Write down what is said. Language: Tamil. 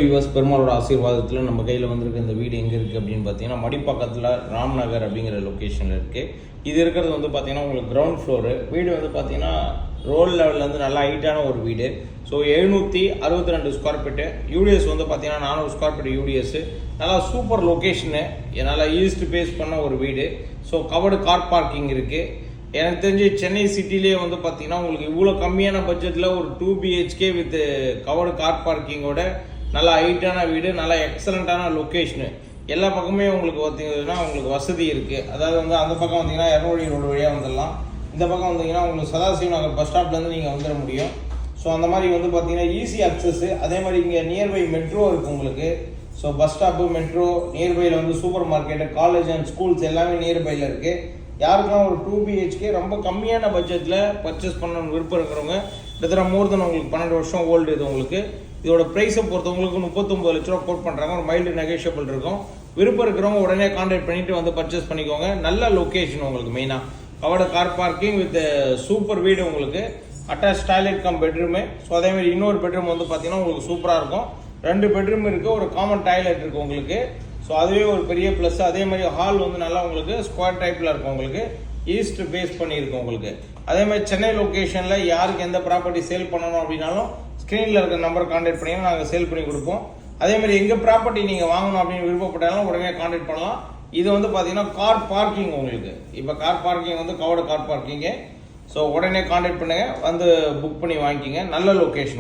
யுஎஸ் பெருமாளோட ஆசீர்வாதத்தில் நம்ம கையில் வந்திருக்க இந்த வீடு எங்கே இருக்குது அப்படின்னு பார்த்தீங்கன்னா மடிப்பாக்கத்தில் ராம்நகர் அப்படிங்கிற லொக்கேஷனில் இருக்குது. இது இருக்கிறது வந்து பார்த்தீங்கன்னா உங்களுக்கு கிரவுண்ட் ஃப்ளோரு. வீடு வந்து பார்த்தீங்கன்னா ரோல் லெவல்லேருந்து நல்லா ஹைட்டான ஒரு வீடு. So 762 square feet. யூடிஎஸ் வந்து பார்த்தீங்கன்னா 400 ஸ்கொயர் ஃபீட் யூடிஎஸ். நல்லா சூப்பர் லொக்கேஷனு, நல்லா ஈஸ்ட் பேஸ் பண்ண ஒரு வீடு. ஸோ கவர்டு கார் பார்க்கிங் இருக்குது. எனக்கு தெரிஞ்சு சென்னை சிட்டிலேயே வந்து பார்த்தீங்கன்னா உங்களுக்கு இவ்வளோ கம்மியான பட்ஜெட்டில் ஒரு 2 BHK வித் கவர்டு கார் பார்க்கிங்கோட நல்லா ஹைட்டான வீடு, நல்லா எக்ஸலண்ட்டான லொக்கேஷனு. எல்லா பக்கமே உங்களுக்கு பார்த்தீங்கன்னா உங்களுக்கு வசதி இருக்குது. அதாவது வந்து அந்த பக்கம் வந்தீங்கன்னா எரவழி ரோடு வழியாக வந்துடலாம். இந்த பக்கம் வந்தீங்கன்னா உங்களுக்கு சதாசிவ நகர் பஸ் ஸ்டாப்லேருந்து நீங்கள் வந்துட முடியும். ஸோ அந்த மாதிரி வந்து பார்த்தீங்கன்னா ஈஸி அக்சஸ்ஸு. அதே மாதிரி இங்கே நியர்பை மெட்ரோ இருக்குது உங்களுக்கு. ஸோ பஸ் ஸ்டாப்பு, மெட்ரோ, நியர்பையில் வந்து super market, college and schools எல்லாமே நியர்பையில் இருக்குது. யாருக்கெல்லாம் ஒரு 2 BHK ரொம்ப கம்மியான பட்ஜெட்டில் பர்ச்சேஸ் பண்ணணும்னு விருப்பம் இருக்கிறவங்க, கிட்டத்தட்ட மோர் தென் உங்களுக்கு 12 வருஷம் ஓல்டு இது உங்களுக்கு. இதோட ப்ரைஸை பொறுத்தவங்களுக்கு 39 லட்ச ரூபா கோட் பண்ணுறாங்க. ஒரு மைல்டு நெகோஷியபிள் இருக்கும். விருப்பம் இருக்கிறவங்க உடனே கான்டாக்ட் பண்ணிட்டு வந்து பர்ச்சேஸ் பண்ணிக்கோங்க. நல்ல லொக்கேஷன் உங்களுக்கு. மெயினாக covered car parking with super வீடு உங்களுக்கு. Attach toilet cum bedroom. So அதேமாதிரி இன்னொரு பெட்ரூம் வந்து பார்த்தீங்கன்னா உங்களுக்கு சூப்பராக இருக்கும். 2 பெட்ரூம் இருக்குது, ஒரு காமன் டாய்லெட் இருக்குது உங்களுக்கு. ஸோ அதுவே ஒரு பெரிய ப்ளஸ். அதே மாதிரி ஹால் வந்து நல்லா உங்களுக்கு ஸ்கொயர் டைப்பில் இருக்கும் உங்களுக்கு. ஈஸ்ட் பேஸ் பண்ணியிருக்கும் உங்களுக்கு. அதே மாதிரி சென்னை லொக்கேஷனில் யாருக்கு எந்த ப்ராப்பர்ட்டி சேல் பண்ணணும் அப்படின்னாலும் ஸ்க்ரீனில் இருக்கிற நம்பர் கான்டாக்ட் பண்ணி நாங்கள் சேல் பண்ணி கொடுப்போம். அதே மாதிரி எங்கள் ப்ராப்பர்ட்டி நீங்கள் வாங்கணும் அப்படின்னு விருப்பப்பட்டாலும் உடனே கான்டாக்ட் பண்ணலாம். இது வந்து பார்த்தீங்கன்னா கார் பார்க்கிங் உங்களுக்கு. இப்போ கார் பார்க்கிங் வந்து கவர்டு கார் பார்க்கிங்கு. ஸோ உடனே கான்டாக்ட் பண்ணுங்கள், வந்து புக் பண்ணி வாங்கிக்கிங்க. நல்ல லொக்கேஷன்.